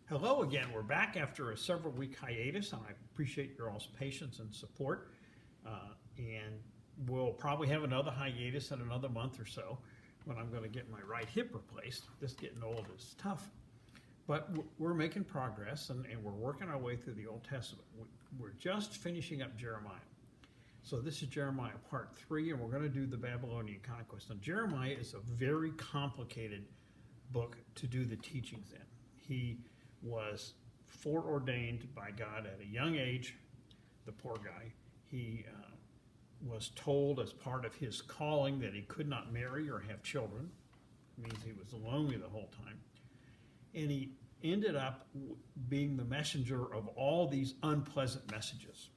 Hello again. We're back after a several week hiatus, and I appreciate your all's patience and support. And we'll probably have another hiatus in another month or so when I'm going to get my right hip replaced. This getting old is tough. But we're making progress, and we're working our way through the Old Testament. We're just finishing up Jeremiah. So this is Jeremiah part 3, and we're going to do the Babylonian conquest. Now, Jeremiah is a very complicated book to do the teachings in. He was foreordained by God at a young age, the poor guy. He was told as part of his calling that he could not marry or have children. It means he was lonely the whole time. And he ended up being the messenger of all these unpleasant messages.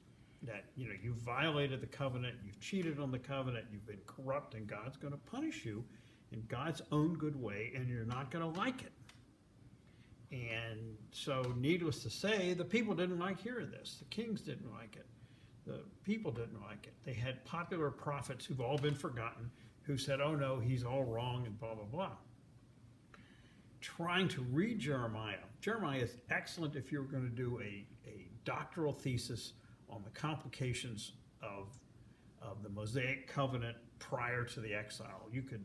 That, you violated the covenant, you've cheated on the covenant, you've been corrupt, and God's going to punish you in God's own good way, and you're not going to like it. And so, needless to say, the people didn't like hearing this. The kings didn't like it. The people didn't like it. They had popular prophets who've all been forgotten who said, oh no, he's all wrong, and blah, blah, blah. Trying to read Jeremiah. Jeremiah is excellent if you're going to do a doctoral thesis on the complications of the Mosaic covenant prior to the exile. You could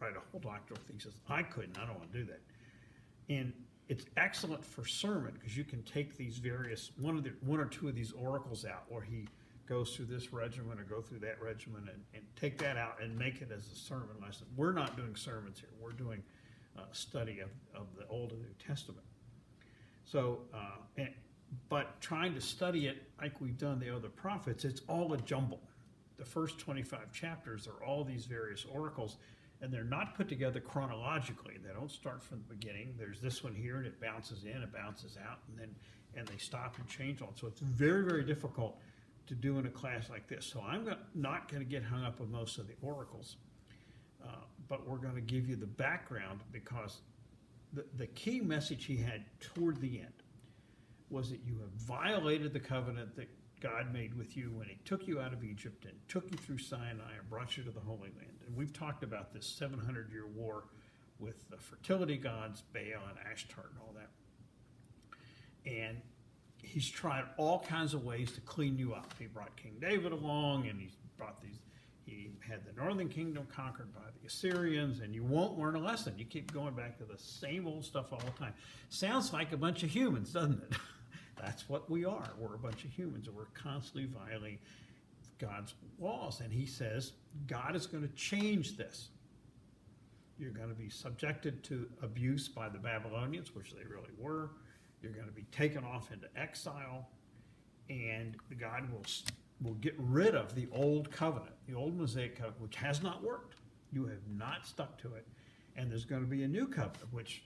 write a whole doctoral thesis. I couldn't. I don't want to do that. And it's excellent for sermon because you can take these various one or two of these oracles out, where he goes through this regimen or go through that regimen, and take that out and make it as a sermon lesson. We're not doing sermons here. We're doing a study of the Old and New Testament. So, but trying to study it like we've done the other prophets, it's all a jumble. The first 25 chapters are all these various oracles, and they're not put together chronologically. They don't start from the beginning. There's this one here, and it bounces in, it bounces out, and they stop and change on. So it's very, very difficult to do in a class like this. So I'm not going to get hung up with most of the oracles, but we're going to give you the background, because the key message he had toward the end was that you have violated the covenant that God made with you when he took you out of Egypt and took you through Sinai and brought you to the Holy Land. And we've talked about this 700-year war with the fertility gods, Baal and Ashtart and all that. And he's tried all kinds of ways to clean you up. He brought King David along, and he had the northern kingdom conquered by the Assyrians, and you won't learn a lesson. You keep going back to the same old stuff all the time. Sounds like a bunch of humans, doesn't it? That's what we are. We're a bunch of humans, and we're constantly violating God's laws. And he says, God is going to change this. You're going to be subjected to abuse by the Babylonians, which they really were. You're going to be taken off into exile, and God will get rid of the old covenant, the old Mosaic covenant, which has not worked. You have not stuck to it. And there's going to be a new covenant, which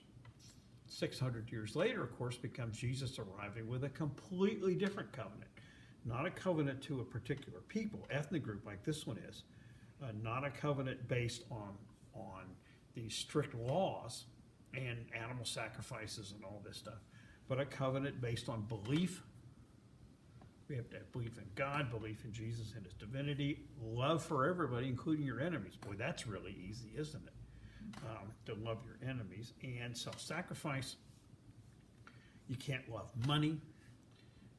600 years later, of course, becomes Jesus arriving with a completely different covenant. Not a covenant to a particular people, ethnic group like this one is. Not a covenant based on these strict laws and animal sacrifices and all this stuff, but a covenant based on belief. We have to have belief in God, belief in Jesus and his divinity, love for everybody, including your enemies. Boy, that's really easy, isn't it? To love your enemies, and self-sacrifice. You can't love money,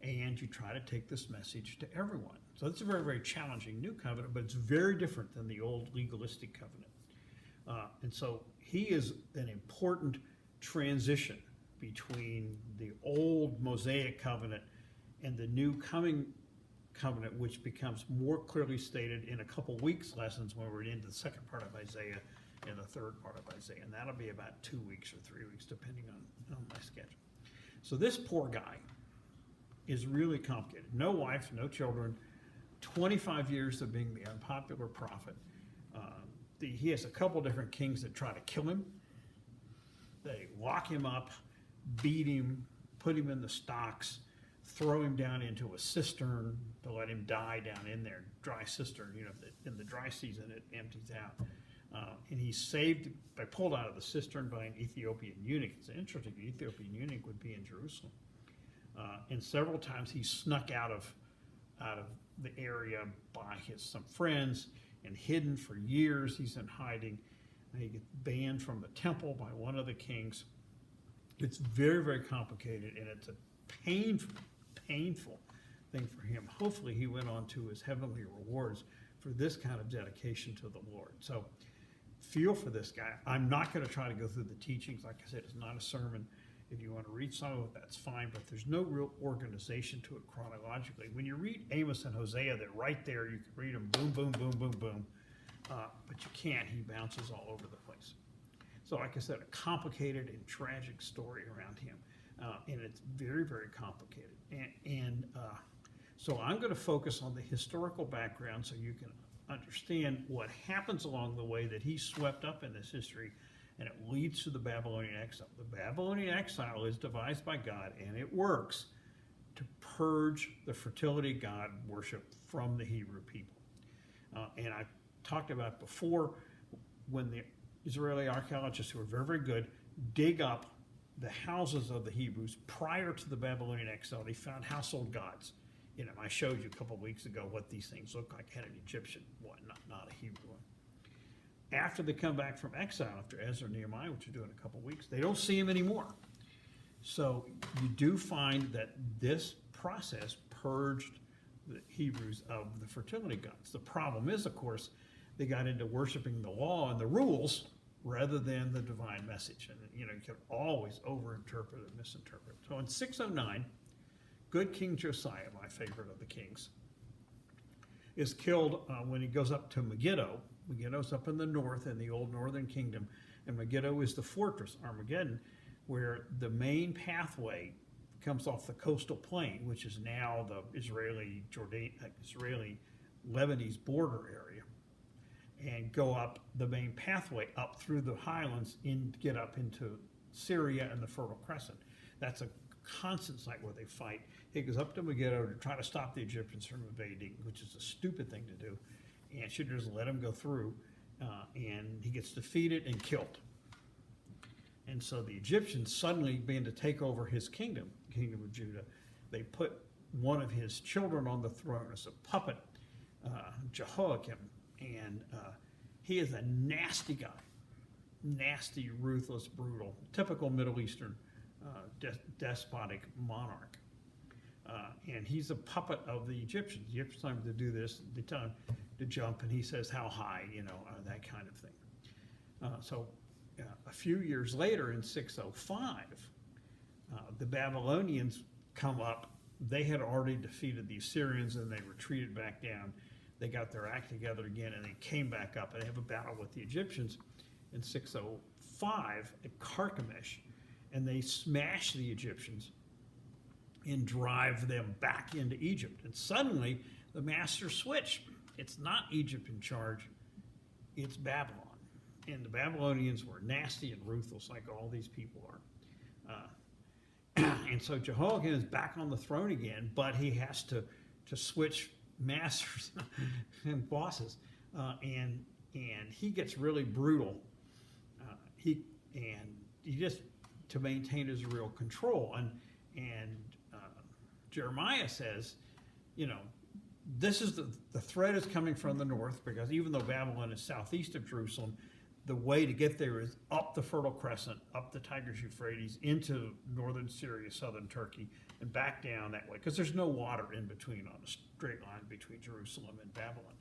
and you try to take this message to everyone. So it's a very, very challenging new covenant, but it's very different than the old legalistic covenant. And so he is an important transition between the old Mosaic covenant and the new coming covenant, which becomes more clearly stated in a couple weeks lessons when we're into the second part of Isaiah and the third part of Isaiah. And that'll be about 2 weeks or 3 weeks, depending on my schedule. So this poor guy is really complicated. No wife, no children, 25 years of being the unpopular prophet. He has a couple different kings that try to kill him. They lock him up, beat him, put him in the stocks, throw him down into a cistern to let him die down in there, dry cistern. In the dry season, it empties out. And he's saved by pulled out of the cistern by an Ethiopian eunuch. It's interesting. The Ethiopian eunuch would be in Jerusalem. And several times he snuck out of the area by some friends and hidden for years. He's in hiding. And he gets banned from the temple by one of the kings. It's very, very complicated, and it's a painful, painful thing for him. Hopefully, he went on to his heavenly rewards for this kind of dedication to the Lord. So feel for this guy. I'm not going to try to go through the teachings. Like I said, it's not a sermon. If you want to read some of it, that's fine, but there's no real organization to it chronologically. When you read Amos and Hosea, they're right there. You can read them boom, boom, boom, boom, boom. But you can't. He bounces all over the place. So like I said, a complicated and tragic story around him. And it's very, very complicated. So I'm going to focus on the historical background so you can understand what happens along the way, that he's swept up in this history, and it leads to the Babylonian exile. The Babylonian exile is devised by God, and it works to purge the fertility god worship from the Hebrew people. And I talked about before, when the Israeli archaeologists, who are very, very good, dig up the houses of the Hebrews prior to the Babylonian exile, they found household gods. You know, I showed you a couple of weeks ago what these things look like. Had an Egyptian one, not a Hebrew one. After they come back from exile, after Ezra and Nehemiah, which we're doing in a couple of weeks, they don't see him anymore. So you do find that this process purged the Hebrews of the fertility gods. The problem is, of course, they got into worshiping the law and the rules rather than the divine message. And, you know, you can always overinterpret and misinterpret. So in 609, good King Josiah, my favorite of the kings, is killed when he goes up to Megiddo. Megiddo's up in the north in the old northern kingdom, and Megiddo is the fortress, Armageddon, where the main pathway comes off the coastal plain, which is now the Israeli-Lebanese border area, and go up the main pathway up through the highlands get up into Syria and the Fertile Crescent. That's a constant site where they fight. He goes up to Megiddo to try to stop the Egyptians from invading, which is a stupid thing to do, and should just let him go through, and he gets defeated and killed. And so the Egyptians suddenly began to take over his kingdom of Judah. They put one of his children on the throne as a puppet, Jehoiakim, and he is a nasty guy, nasty, ruthless, brutal, typical Middle Eastern despotic monarch. And he's a puppet of the Egyptians. The Egyptians tell him to do this, they tell him to jump, and he says, how high, that kind of thing. So a few years later, in 605, the Babylonians come up. They had already defeated the Assyrians, and they retreated back down. They got their act together again, and they came back up, and they have a battle with the Egyptians in 605 at Carchemish, and they smash the Egyptians and drive them back into Egypt. And suddenly, the master switched. It's not Egypt in charge, it's Babylon. And the Babylonians were nasty and ruthless, like all these people are. And so Jehoiakim is back on the throne again, but he has to switch masters and bosses, and he gets really brutal. He just to maintain his real control, and Jeremiah says, this is the threat is coming from the north, because even though Babylon is southeast of Jerusalem, the way to get there is up the Fertile Crescent, up the Tigris-Euphrates, into northern Syria, southern Turkey, and back down that way, because there's no water in between on a straight line between Jerusalem and Babylon.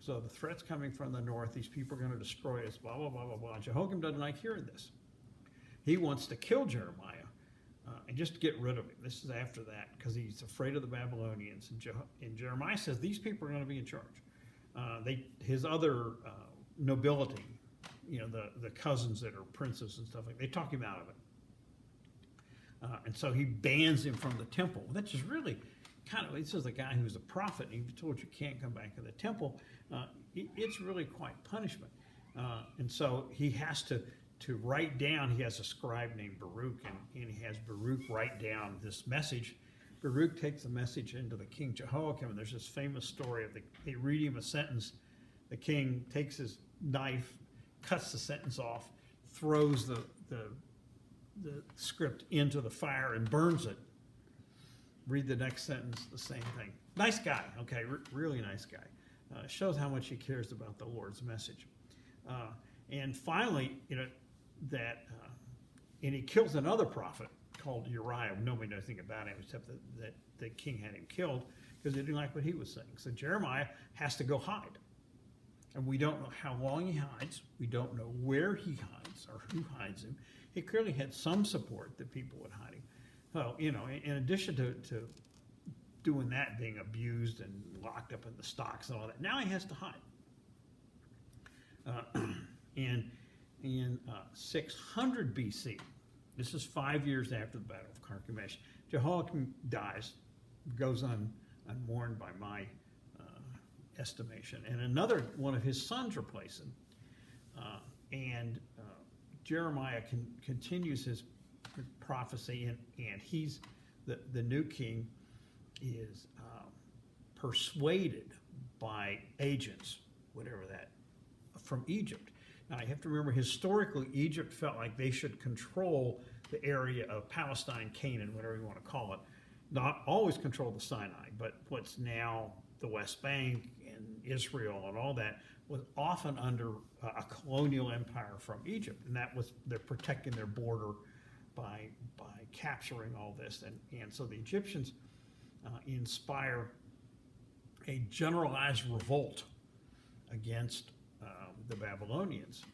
So the threat's coming from the north. These people are going to destroy us, blah, blah, blah, blah, blah. Jehoiakim doesn't like hearing this. He wants to kill Jeremiah and just get rid of him. This is after that, because he's afraid of the Babylonians. And Jeremiah says these people are going to be in charge. His other nobility, the cousins that are princes and stuff, they talk him out of it. And so he bans him from the temple. That's just really this is a guy who's a prophet, and he's told you can't come back to the temple. It's really quite punishment. And so he has to write down, he has a scribe named Baruch, and he has Baruch write down this message. Baruch takes the message into the king Jehoiakim, and there's this famous story of they read him a sentence. The king takes his knife, cuts the sentence off, throws the script into the fire and burns it. Read the next sentence, the same thing. Nice guy, okay, really nice guy. Shows how much he cares about the Lord's message. And finally, that and he kills another prophet called Uriah. Nobody knows anything about him except that the king had him killed because they didn't like what he was saying. So Jeremiah has to go hide. And we don't know how long he hides. We don't know where he hides or who hides him. He clearly had some support that people would hide him. Well, in addition to doing that, being abused and locked up in the stocks and all that, now he has to hide. In 600 BC, this is 5 years after the Battle of Carchemish, Jehoiakim dies, goes unmourned by my estimation, and another one of his sons replaces him. Jeremiah continues his prophecy, and he's the new king is persuaded by agents, whatever that, from Egypt. Now you have to remember, historically, Egypt felt like they should control the area of Palestine, Canaan, whatever you want to call it. Not always control the Sinai, but what's now the West Bank and Israel and all that was often under a colonial empire from Egypt, and that was, they're protecting their border by capturing all this, and so the Egyptians inspire a generalized revolt against the Babylonians,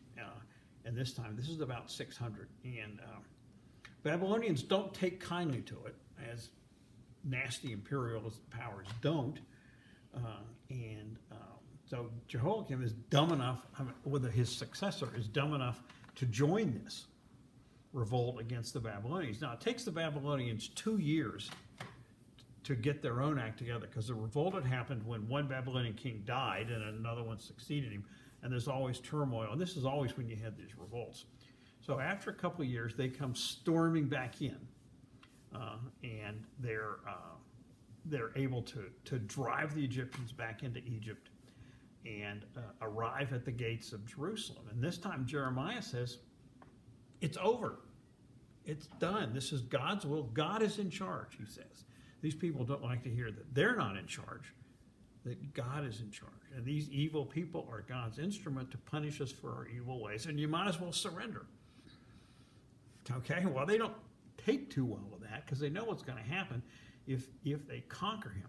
and this is about 600, and Babylonians don't take kindly to it, as nasty imperialist powers don't, so Jehoiakim is dumb enough, whether his successor is dumb enough to join this revolt against the Babylonians. Now, it takes the Babylonians 2 years to get their own act together, because the revolt had happened when one Babylonian king died and another one succeeded him, and there's always turmoil, and this is always when you have these revolts. So after a couple of years, they come storming back in, and they're able to drive the Egyptians back into Egypt and arrive at the gates of Jerusalem. And this time Jeremiah says, it's over. It's done. This is God's will. God is in charge, he says. These people don't like to hear that they're not in charge, that God is in charge. And these evil people are God's instrument to punish us for our evil ways, and you might as well surrender. Okay, well, they don't take too well with that, because they know what's going to happen if they conquer him.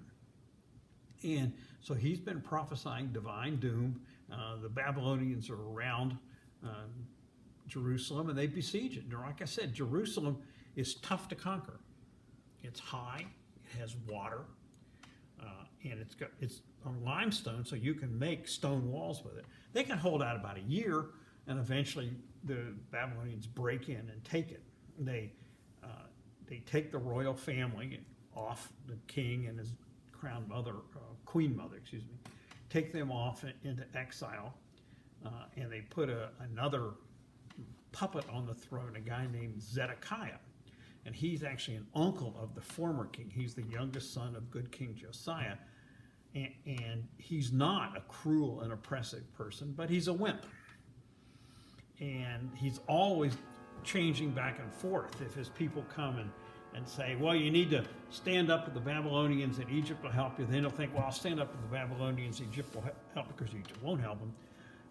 And so he's been prophesying divine doom. The Babylonians are around Jerusalem, and they besiege it. And like I said, Jerusalem is tough to conquer. It's high, it has water, and it's on limestone, so you can make stone walls with it. They can hold out about a year, and eventually the Babylonians break in and take it. They take the royal family off, the king and his crowned mother, queen mother, take them off into exile, and they put another puppet on the throne, a guy named Zedekiah. And he's actually an uncle of the former king. He's the youngest son of good King Josiah. And he's not a cruel and oppressive person, but he's a wimp. And he's always changing back and forth. If his people come and say, well, you need to stand up to the Babylonians and Egypt will help you, then he'll think, well, I'll stand up to the Babylonians, Egypt will help because Egypt won't help him.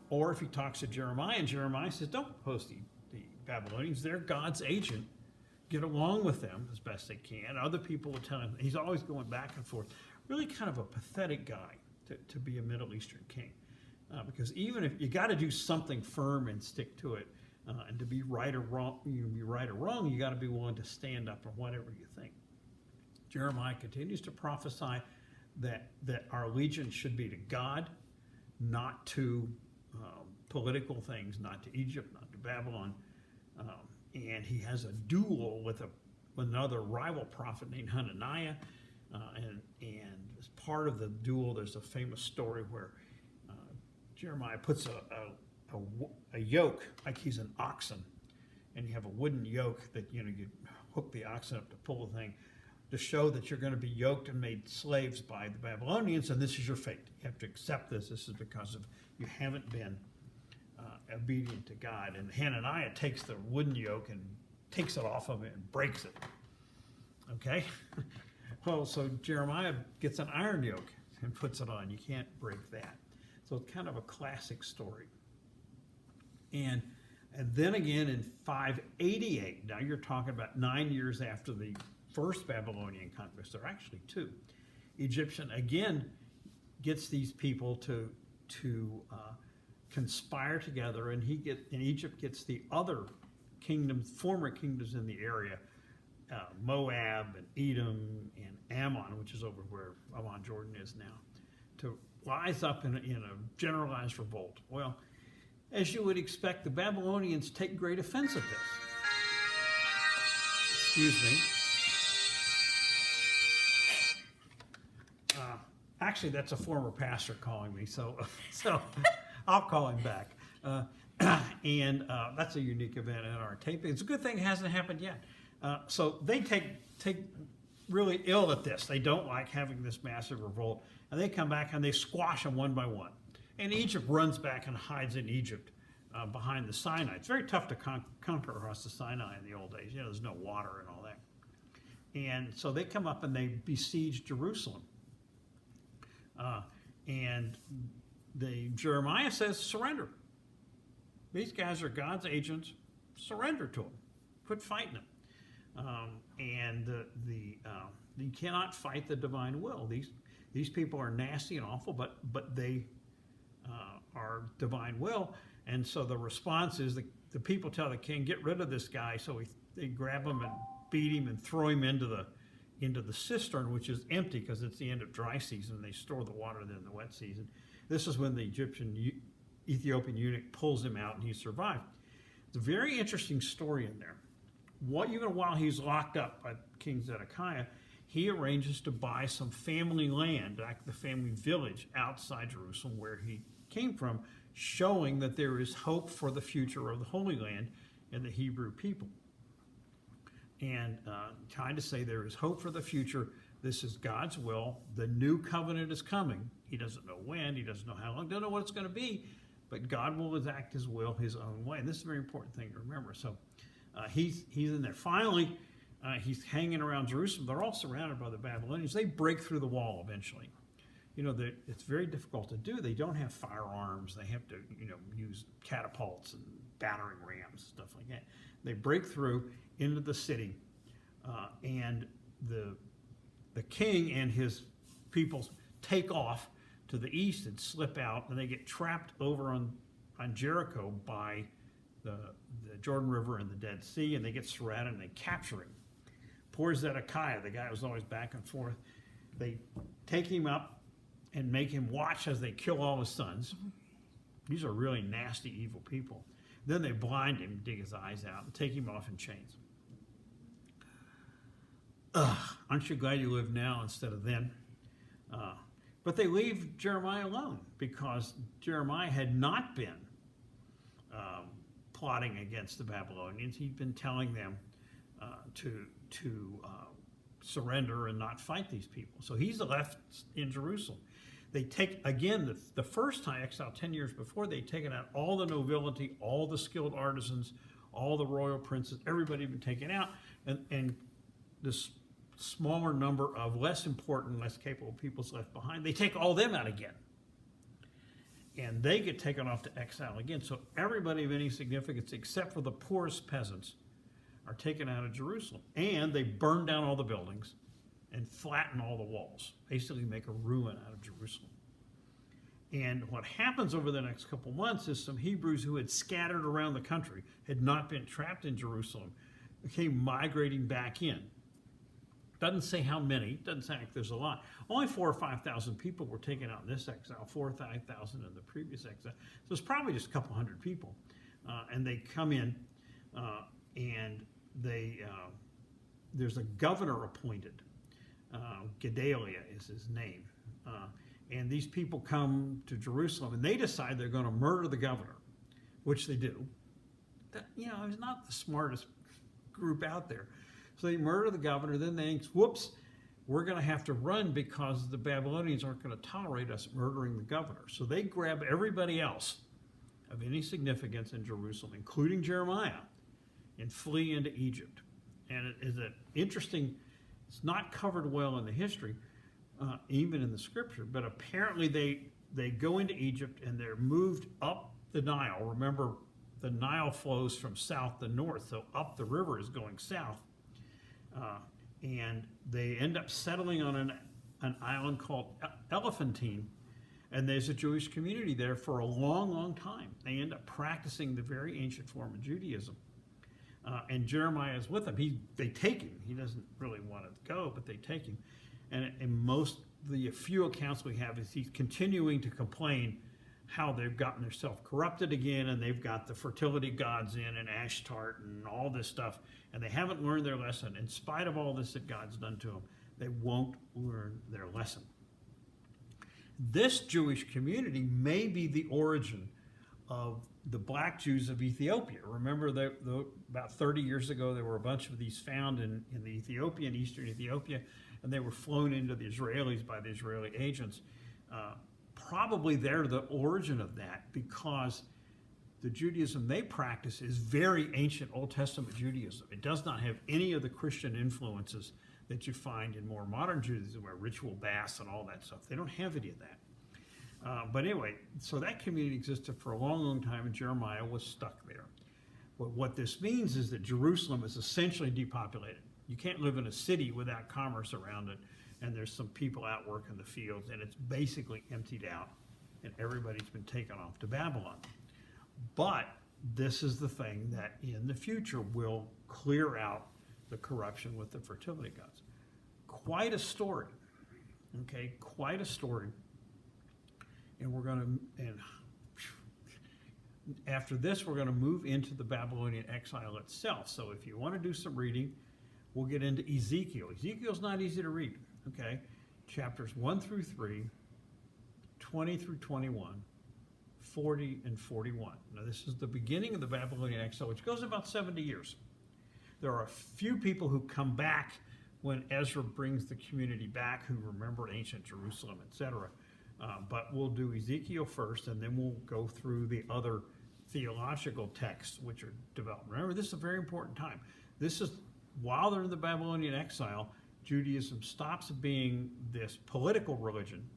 Or if he talks to Jeremiah, and Jeremiah says, don't oppose the Babylonians, they're God's agent. Get along with them as best they can. Other people will tell him. He's always going back and forth. Really kind of a pathetic guy to be a Middle Eastern king. Because even if you got to do something firm and stick to it, and to be right or wrong, you got to be willing to stand up for whatever you think. Jeremiah continues to prophesy that our allegiance should be to God, not to political things, not to Egypt, not to Babylon. And he has a duel with another rival prophet named Hananiah. And as part of the duel, there's a famous story where Jeremiah puts a yoke, like he's an oxen, and you have a wooden yoke that you hook the oxen up to pull the thing, to show that you're going to be yoked and made slaves by the Babylonians, and this is your fate. You have to accept this. This is because of you haven't been obedient to God. And Hananiah takes the wooden yoke and takes it off of it and breaks it. Okay? Well, so Jeremiah gets an iron yoke and puts it on. You can't break that. So it's kind of a classic story. And And then again in 588, now you're talking about 9 years after the first Babylonian conquest, there are actually two. Egyptian again gets these people to conspire together, and Egypt gets the other kingdoms, former kingdoms in the area, Moab and Edom and Ammon, which is over where Ammon, Jordan is now, to rise up in a generalized revolt. Well, as you would expect, the Babylonians take great offense at this. Excuse me. Actually, that's a former pastor calling me, so I'll call him back. And that's a unique event in our taping. It's a good thing it hasn't happened yet. So they take really ill at this. They don't like having this massive revolt, and they come back and they squash them one by one. And Egypt runs back and hides in Egypt behind the Sinai. It's very tough to conquer across the Sinai in the old days. You know, there's no water and all that. And so they come up and they besiege Jerusalem. And Jeremiah says, surrender. These guys are God's agents. Surrender to them. Quit fighting them. You cannot fight the divine will. These people are nasty and awful, but they are divine will. And so the response is the people tell the king, get rid of this guy. So they grab him and beat him and throw him into the cistern, which is empty because it's the end of dry season. They store the water in the wet season. This is when the Ethiopian eunuch pulls him out and he survived. It's a very interesting story in there. Even while he's locked up by King Zedekiah, he arranges to buy some family land, like the family village outside Jerusalem where he came from, showing that there is hope for the future of the Holy Land and the Hebrew people. And trying to say there is hope for the future. This is God's will. The new covenant is coming. He doesn't know when. He doesn't know how long. Doesn't know what it's going to be. But God will enact his will his own way. And this is a very important thing to remember. So he's in there. Finally, he's hanging around Jerusalem. They're all surrounded by the Babylonians. They break through the wall eventually. You know, it's very difficult to do. They don't have firearms. They have to, use catapults and battering rams, stuff like that. They break through into the city, and the king and his people take off to the east and slip out, and they get trapped over on Jericho by the Jordan River and the Dead Sea, and they get surrounded and they capture him. Poor Zedekiah, the guy who was always back and forth, they take him up and make him watch as they kill all his sons. These are really nasty, evil people. Then they blind him, dig his eyes out, and take him off in chains. Aren't you glad you live now instead of then? But they leave Jeremiah alone because Jeremiah had not been plotting against the Babylonians. He'd been telling them to surrender and not fight these people. So he's left in Jerusalem. They take, again, the first time, exile 10 years before, they'd taken out all the nobility, all the skilled artisans, all the royal princes, everybody had been taken out, and this smaller number of less important, less capable peoples left behind, they take all them out again. And they get taken off to exile again. So everybody of any significance, except for the poorest peasants, are taken out of Jerusalem. And they burn down all the buildings and flatten all the walls, basically make a ruin out of Jerusalem. And what happens over the next couple months is some Hebrews who had scattered around the country, had not been trapped in Jerusalem, came migrating back in. Doesn't say how many, doesn't say like there's a lot. Only 4,000 or 5,000 people were taken out in this exile, 4,000 or 5,000 in the previous exile. So it's probably just a couple hundred people. And they come in and there's a governor appointed. Gedaliah is his name. And these people come to Jerusalem and they decide they're going to murder the governor, which they do. He's not the smartest group out there. So they murder the governor, then they think, whoops, we're going to have to run because the Babylonians aren't going to tolerate us murdering the governor. So they grab everybody else of any significance in Jerusalem, including Jeremiah, and flee into Egypt. And it is interesting, it's not covered well in the history, even in the scripture, but apparently they go into Egypt and they're moved up the Nile. Remember, the Nile flows from south to north, so up the river is going south. And they end up settling on an island called Elephantine, and there's a Jewish community there for a long, long time. They end up practicing the very ancient form of Judaism. And Jeremiah is with them. They take him. He doesn't really want to go, but they take him. And the few accounts we have is he's continuing to complain how they've gotten themselves corrupted again, and they've got the fertility gods in and Ashtart and all this stuff, and they haven't learned their lesson. In spite of all this that God's done to them, they won't learn their lesson. This Jewish community may be the origin of the black Jews of Ethiopia. Remember that about 30 years ago, there were a bunch of these found in the Ethiopian, eastern Ethiopia, and they were flown into the Israelis by the Israeli agents. Probably they're the origin of that, because the Judaism they practice is very ancient Old Testament Judaism. It does not have any of the Christian influences that you find in more modern Judaism, where ritual baths and all that stuff. They don't have any of that. But anyway, so that community existed for a long, long time, and Jeremiah was stuck there. But what this means is that Jerusalem is essentially depopulated. You can't live in a city without commerce around it, and there's some people out working the fields, and it's basically emptied out, and everybody's been taken off to Babylon. But this is the thing that in the future will clear out the corruption with the fertility gods. Quite a story, okay? Quite a story. And after this, we're going to move into the Babylonian exile itself. So if you want to do some reading, we'll get into Ezekiel. Ezekiel's not easy to read, okay? Chapters 1 through 3, 20 through 21, 40 and 41. Now this is the beginning of the Babylonian exile, which goes about 70 years. There are a few people who come back when Ezra brings the community back, who remember ancient Jerusalem, etc. But we'll do Ezekiel first, and then we'll go through the other theological texts which are developed. Remember, this is a very important time. This is while they're in the Babylonian exile, Judaism stops being this political religion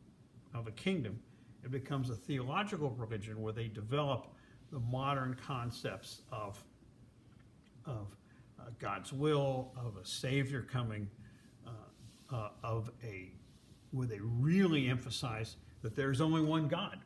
of a kingdom. It becomes a theological religion where they develop the modern concepts of God's will, of a Savior coming, where they really emphasize that there's only one God.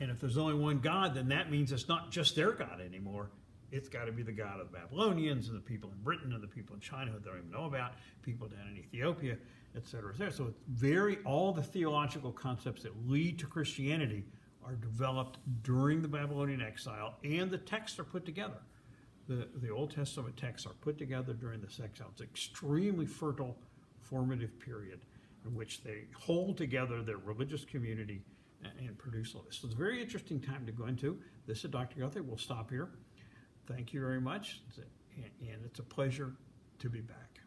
And if there's only one God, then that means it's not just their God anymore. It's got to be the God of the Babylonians and the people in Britain and the people in China who they don't even know about, people down in Ethiopia, et cetera, et cetera. So it's all the theological concepts that lead to Christianity are developed during the Babylonian exile, and the texts are put together. The Old Testament texts are put together during this exile. It's an extremely fertile, formative period in which they hold together their religious community and produce all this. So it's a very interesting time to go into. This is Dr. Guthrie. We'll stop here. Thank you very much, and it's a pleasure to be back.